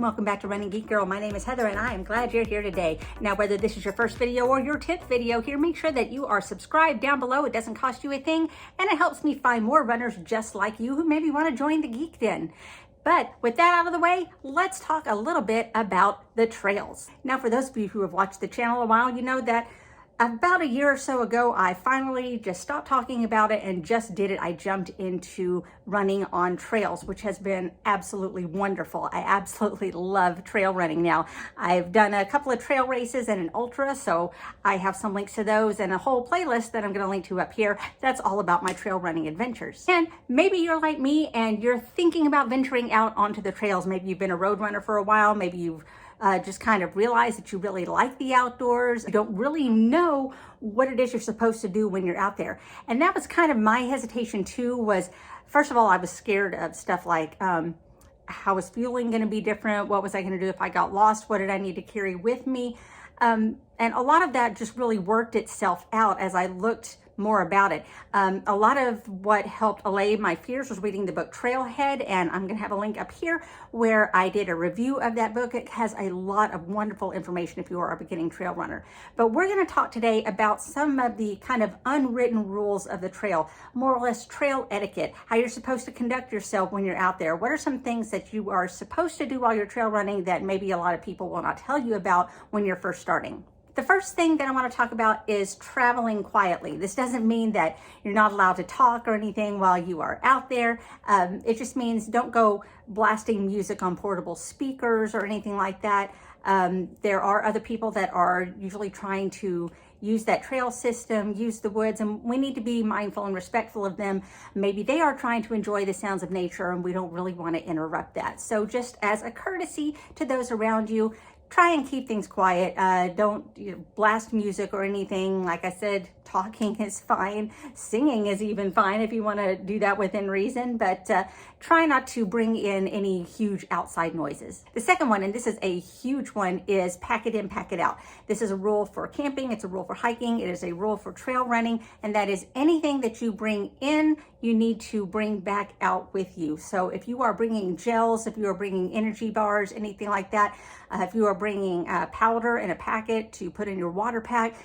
and welcome back to Running Geek Girl. My name is Heather and I am glad you're here today. Now, whether this is your first video or your 10th video here, make sure that you are subscribed down below. It doesn't cost you a thing and it helps me find more runners just like you who maybe want to join the Geek Den. But with that out of the way, let's talk a little bit about the trails. Now, for those of you who have watched the channel a while, you know that about a year or so ago, I finally just stopped talking about it and just did it. I jumped into running on trails, which has been absolutely wonderful. I absolutely love trail running now. I've done a couple of trail races and an ultra, so I have some links to those and a whole playlist that I'm going to link to up here. That's all about my trail running adventures. And maybe you're like me and you're thinking about venturing out onto the trails. Maybe you've been a road runner for a while. Maybe you've just kind of realize that you really like the outdoors. You don't really know what it is you're supposed to do when you're out there. And that was kind of my hesitation too. Was first of all, I was scared of stuff like how was fueling going to be different? What was I going to do if I got lost? What did I need to carry with me? And a lot of that just really worked itself out as I looked more about it. A lot of what helped allay my fears was reading the book Trailhead, and I'm going to have a link up here where I did a review of that book. It has a lot of wonderful information if you are a beginning trail runner. But we're going to talk today about some of the kind of unwritten rules of the trail, more or less trail etiquette, how you're supposed to conduct yourself when you're out there. What are some things that you are supposed to do while you're trail running that maybe a lot of people will not tell you about when you're first starting? The first thing that I want to talk about is traveling quietly. This doesn't mean that you're not allowed to talk or anything while you are out there. It just means don't go blasting music on portable speakers or anything like that. There are other people that are usually trying to use that trail system, use the woods, and we need to be mindful and respectful of them. Maybe they are trying to enjoy the sounds of nature and we don't really want to interrupt that. So just as a courtesy to those around you, try and keep things quiet. Don't blast music or anything. Like I said, talking is fine. Singing is even fine if you want to do that within reason, but try not to bring in any huge outside noises. The second one, and this is a huge one, is pack it in, pack it out. This is a rule for camping. It's a rule for hiking. It is a rule for trail running, and that is anything that you bring in, you need to bring back out with you. So if you are bringing gels, if you are bringing energy bars, anything like that, if you are bringing powder in a packet to put in your water pack,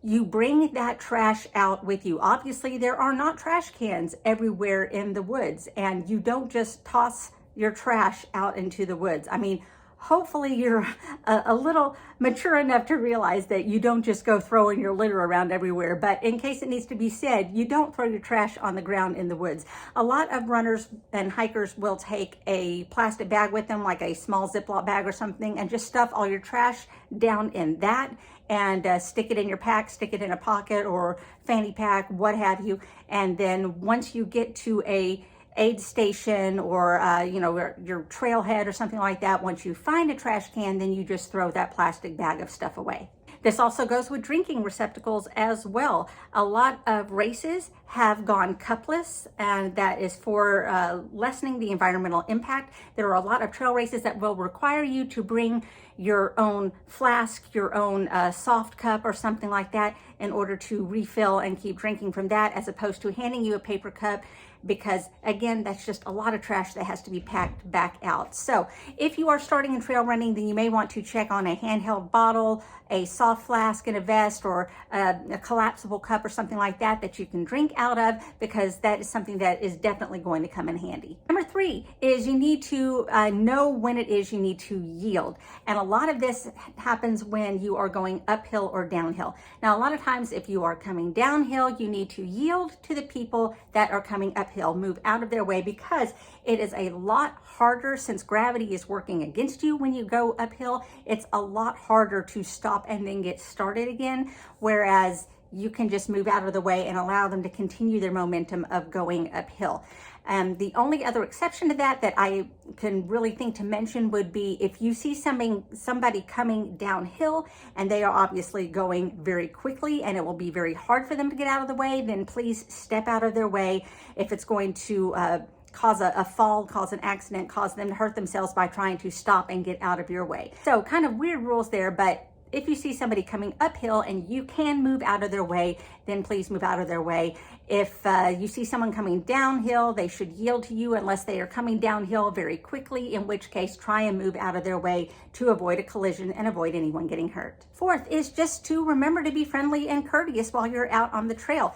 you bring that trash out with you. Obviously, there are not trash cans everywhere in the woods, and you don't just toss your trash out into the woods. I mean, hopefully you're a little mature enough to realize that you don't just go throwing your litter around everywhere, but in case it needs to be said, you don't throw your trash on the ground in the woods. A lot of runners and hikers will take a plastic bag with them, like a small Ziploc bag or something, and just stuff all your trash down in that and stick it in your pack, stick it in a pocket or fanny pack, what have you. And then once you get to a aid station or your trailhead or something like that, once you find a trash can, then you just throw that plastic bag of stuff away. This also goes with drinking receptacles as well. A lot of races have gone cupless, and that is for lessening the environmental impact. There are a lot of trail races that will require you to bring your own flask, your own soft cup or something like that in order to refill and keep drinking from that, as opposed to handing you a paper cup, because again, that's just a lot of trash that has to be packed back out. So if you are starting in trail running, then you may want to check on a handheld bottle, a soft flask in a vest, or a collapsible cup or something like that that you can drink out of, because that is something that is definitely going to come in handy. Number 3 is you need to know when it is you need to yield. And a lot of this happens when you are going uphill or downhill. Now, a lot of times if you are coming downhill, you need to yield to the people that are coming uphill, move out of their way, because it is a lot harder, since gravity is working against you when you go uphill. It's a lot harder to stop and then get started again, whereas you can just move out of the way and allow them to continue their momentum of going uphill. And the only other exception to that I can really think to mention would be if you see somebody coming downhill and they are obviously going very quickly and it will be very hard for them to get out of the way, then please step out of their way. If it's going to cause a fall, cause an accident, cause them to hurt themselves by trying to stop and get out of your way. So kind of weird rules there, but if you see somebody coming uphill and you can move out of their way, then please move out of their way. If you see someone coming downhill, they should yield to you unless they are coming downhill very quickly, in which case try and move out of their way to avoid a collision and avoid anyone getting hurt. Fourth is just to remember to be friendly and courteous while you're out on the trail.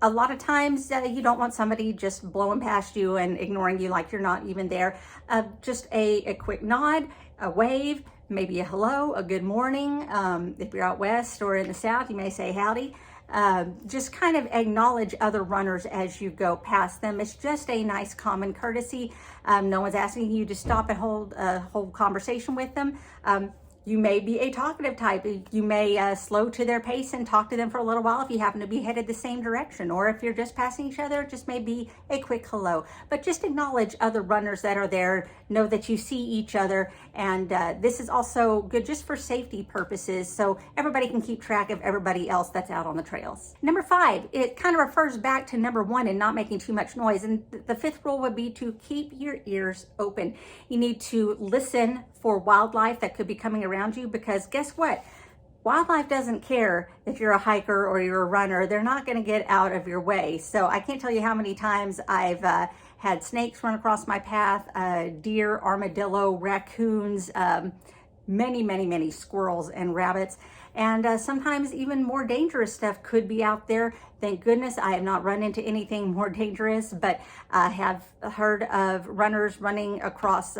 A lot of times you don't want somebody just blowing past you and ignoring you like you're not even there. Just a quick nod, a wave, maybe a hello, a good morning. If you're out west or in the south, you may say howdy. Just kind of acknowledge other runners as you go past them. It's just a nice common courtesy. No one's asking you to stop and hold a whole conversation with them. You may be a talkative type. You may slow to their pace and talk to them for a little while if you happen to be headed the same direction. Or if you're just passing each other, just maybe a quick hello. But just acknowledge other runners that are there. Know that you see each other. And this is also good just for safety purposes, so everybody can keep track of everybody else that's out on the trails. Number 5, it kind of refers back to number 1 and not making too much noise. And the 5th rule would be to keep your ears open. You need to listen for wildlife that could be coming around you, because guess what? Wildlife doesn't care if you're a hiker or you're a runner. They're not going to get out of your way. So I can't tell you how many times I've had snakes run across my path, deer, armadillo, raccoons, many squirrels and rabbits. And sometimes even more dangerous stuff could be out there. Thank goodness I have not run into anything more dangerous, but I have heard of runners running across,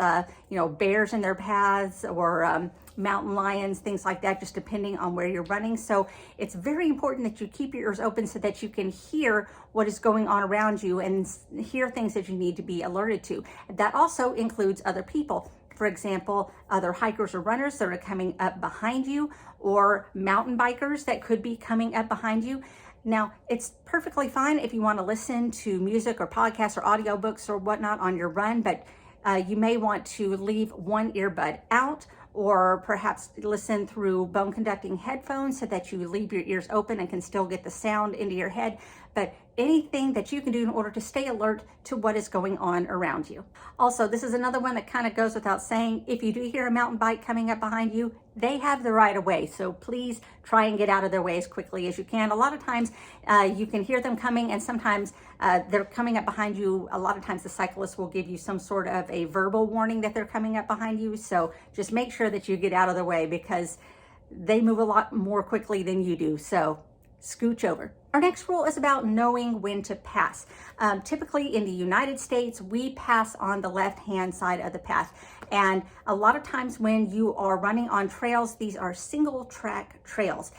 bears in their paths, or mountain lions, things like that, just depending on where you're running. So it's very important that you keep your ears open so that you can hear what is going on around you and hear things that you need to be alerted to. That also includes other people. For example, other hikers or runners that are coming up behind you, or mountain bikers that could be coming up behind you. Now, it's perfectly fine if you want to listen to music or podcasts or audiobooks or whatnot on your run, but you may want to leave one earbud out, or perhaps listen through bone conducting headphones so that you leave your ears open and can still get the sound into your head. But anything that you can do in order to stay alert to what is going on around you. Also, this is another one that kind of goes without saying. If you do hear a mountain bike coming up behind you, they have the right of way. So please try and get out of their way as quickly as you can. A lot of times you can hear them coming, and sometimes they're coming up behind you. A lot of times the cyclist will give you some sort of a verbal warning that they're coming up behind you. So just make sure that you get out of their way, because they move a lot more quickly than you do. So scooch over. Our next rule is about knowing when to pass. Typically in the United States, we pass on the left-hand side of the path. And a lot of times when you are running on trails, these are single track trails,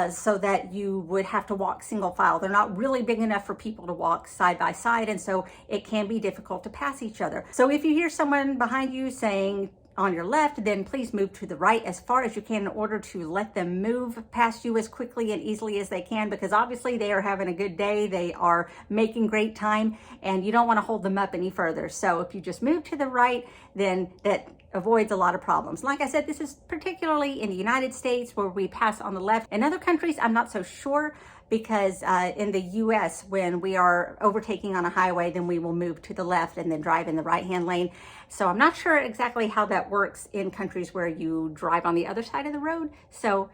so that you would have to walk single file. They're not really big enough for people to walk side by side, and so it can be difficult to pass each other. So if you hear someone behind you saying on your left, then please move to the right as far as you can in order to let them move past you as quickly and easily as they can, because obviously they are having a good day, they are making great time, and you don't want to hold them up any further. So if you just move to the right, then that avoids a lot of problems. Like I said, this is particularly in the United States where we pass on the left. In other countries, I'm not so sure, because in the US, when we are overtaking on a highway, then we will move to the left and then drive in the right-hand lane. So I'm not sure exactly how that works in countries where you drive on the other side of the road. So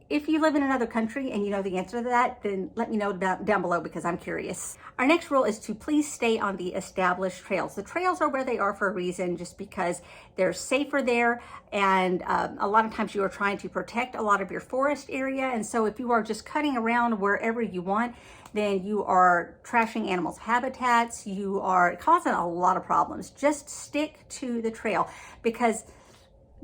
if you live in another country and you know the answer to that, then let me know down below, because I'm curious. Our next rule is to please stay on the established trails. The trails are where they are for a reason, just because they're safer there. And a lot of times you are trying to protect a lot of your forest area. And so if you are just cutting around wherever you want, then you are trashing animals' habitats. You are causing a lot of problems. Just stick to the trail, because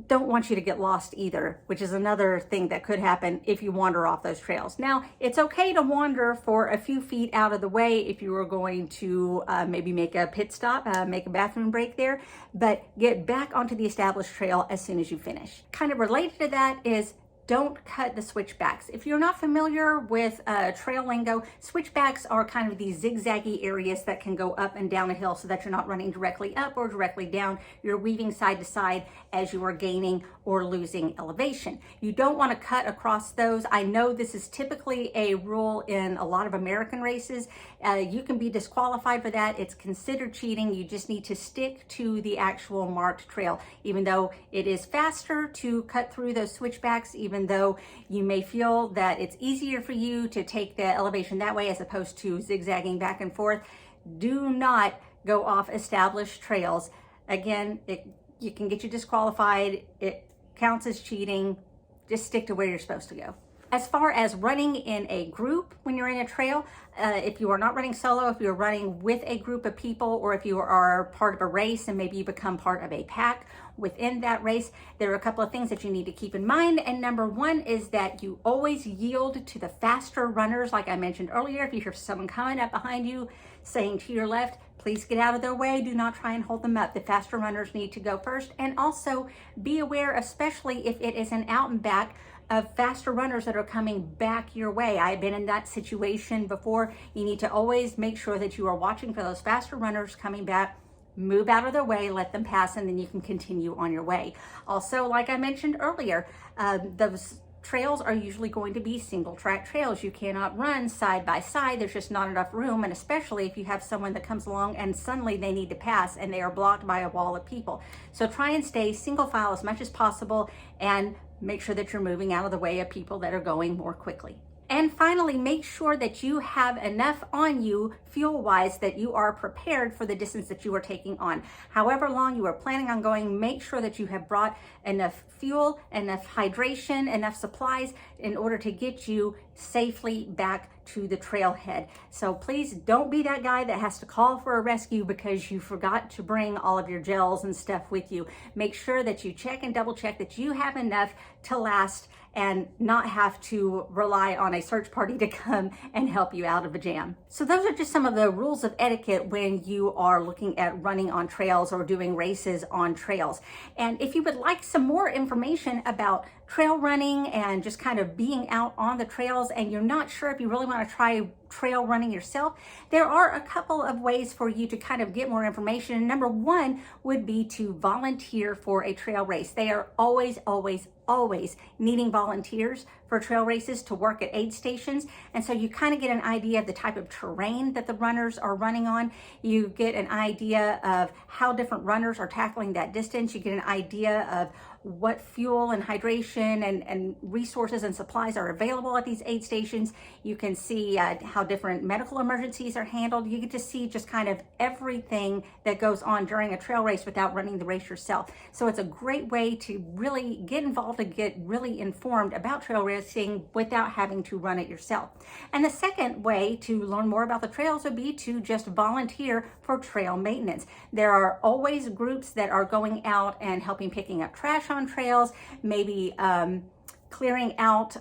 don't want you to get lost either, which is another thing that could happen if you wander off those trails. Now, it's okay to wander for a few feet out of the way if you are going to maybe make a pit stop, make a bathroom break there, but get back onto the established trail as soon as you finish. Kind of related to that is don't cut the switchbacks. If you're not familiar with trail lingo, switchbacks are kind of these zigzaggy areas that can go up and down a hill so that you're not running directly up or directly down. You're weaving side to side as you are gaining or losing elevation. You don't want to cut across those. I know this is typically a rule in a lot of American races. You can be disqualified for that. It's considered cheating. You just need to stick to the actual marked trail. Even though it is faster to cut through those switchbacks, even though you may feel that it's easier for you to take the elevation that way as opposed to zigzagging back and forth, do not go off established trails. Again, you can get you disqualified. It counts as cheating. Just stick to where you're supposed to go. As far as running in a group when you're in a trail, if you are not running solo, if you're running with a group of people, or if you are part of a race and maybe you become part of a pack within that race, there are a couple of things that you need to keep in mind. And number one is that you always yield to the faster runners. Like I mentioned earlier, if you hear someone coming up behind you saying to your left, please get out of their way. Do not try and hold them up. The faster runners need to go first. And also be aware, especially if it is an out and back, of faster runners that are coming back your way. I've been in that situation before. You need to always make sure that you are watching for those faster runners coming back. Move out of their way, let them pass, and then you can continue on your way. Also, like I mentioned earlier, those trails are usually going to be single track trails. You cannot run side by side. There's just not enough room. And especially if you have someone that comes along and suddenly they need to pass and they are blocked by a wall of people. So try and stay single file as much as possible and make sure that you're moving out of the way of people that are going more quickly. And finally, make sure that you have enough on you fuel-wise that you are prepared for the distance that you are taking on. However long you are planning on going, make sure that you have brought enough fuel, enough hydration, enough supplies in order to get you safely back to the trailhead. So please don't be that guy that has to call for a rescue because you forgot to bring all of your gels and stuff with you. Make sure that you check and double check that you have enough to last and not have to rely on a search party to come and help you out of a jam. So those are just some of the rules of etiquette when you are looking at running on trails or doing races on trails. And if you would like some more information about trail running and just kind of being out on the trails and you're not sure if you really want to try trail running yourself, there are a couple of ways for you to kind of get more information. And number one would be to volunteer for a trail race. They are always needing volunteers for trail races to work at aid stations. And so you kind of get an idea of the type of terrain that the runners are running on. You get an idea of how different runners are tackling that distance. You get an idea of what fuel and hydration and resources and supplies are available at these aid stations. You can see how different medical emergencies are handled. You get to see just kind of everything that goes on during a trail race without running the race yourself. So it's a great way to really get involved and get really informed about trail racing without having to run it yourself. And the second way to learn more about the trails would be to just volunteer for trail maintenance. There are always groups that are going out and helping picking up trash on trails, maybe clearing out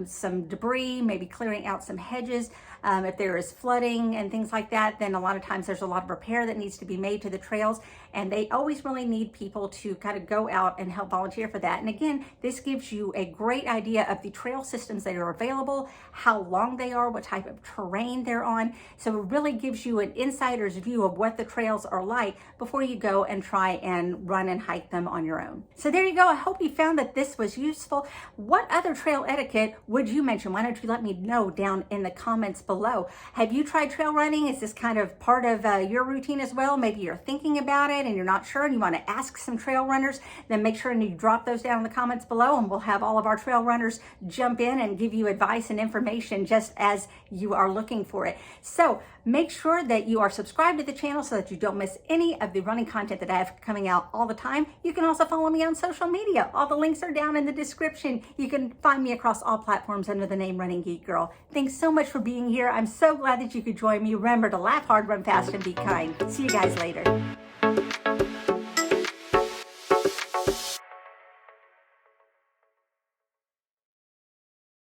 some debris, maybe clearing out some hedges. If there is flooding and things like that, then a lot of times there's a lot of repair that needs to be made to the trails, and they always really need people to kind of go out and help volunteer for that. And again, this gives you a great idea of the trail systems that are available, how long they are, what type of terrain they're on. So it really gives you an insider's view of what the trails are like before you go and try and run and hike them on your own. So there you go. I hope you found that this was useful. What other trail etiquette would you mention? Why don't you let me know down in the comments below? Have you tried trail running? Is this kind of part of your routine as well? Maybe you're thinking about it and you're not sure and you want to ask some trail runners, then make sure and you drop those down in the comments below, and we'll have all of our trail runners jump in and give you advice and information just as you are looking for it. So make sure that you are subscribed to the channel so that you don't miss any of the running content that I have coming out all the time. You can also follow me on social media. All the links are down in the description. You can find me across all platforms under the name Running Geek Girl. Thanks so much for being here. I'm so glad that you could join me. Remember to laugh hard, run fast, and be kind. See you guys later.